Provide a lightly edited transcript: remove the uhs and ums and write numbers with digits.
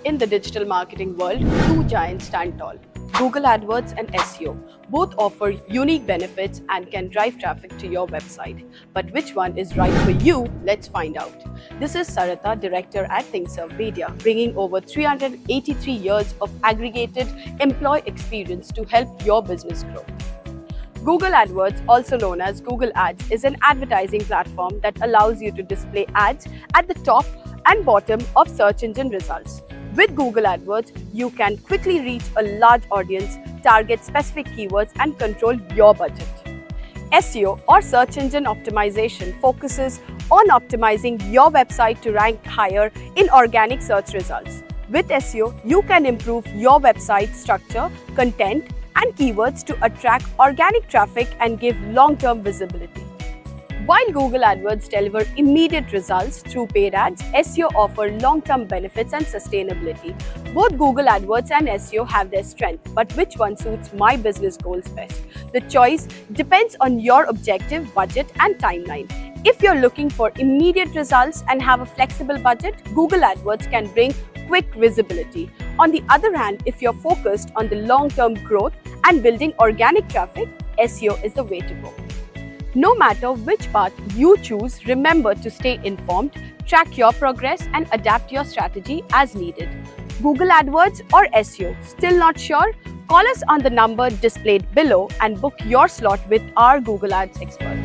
In the digital marketing world, two giants stand tall: Google AdWords and SEO. Both offer unique benefits and can drive traffic to your website. But which one is right for you? Let's find out. This is Sarita, Director at ThinkServe Media, bringing over 383 years of aggregated employee experience to help your business grow. Google AdWords, also known as Google Ads, is an advertising platform that allows you to display ads at the top and bottom of search engine results. With Google AdWords, you can quickly reach a large audience, target specific keywords, and control your budget. SEO, or search engine optimization, focuses on optimizing your website to rank higher in organic search results. With SEO, you can improve your website structure, content, and keywords to attract organic traffic and give long-term visibility. While Google AdWords deliver immediate results through paid ads, SEO offers long-term benefits and sustainability. Both Google AdWords and SEO have their strength, but which one suits my business goals best? The choice depends on your objective, budget, and timeline. If you're looking for immediate results and have a flexible budget, Google AdWords can bring quick visibility. On the other hand, if you're focused on the long-term growth and building organic traffic, SEO is the way to go. No matter which path you choose, remember to stay informed, track your progress, and adapt your strategy as needed. Google AdWords or SEO? Still not sure? Call us on the number displayed below and book your slot with our Google Ads expert.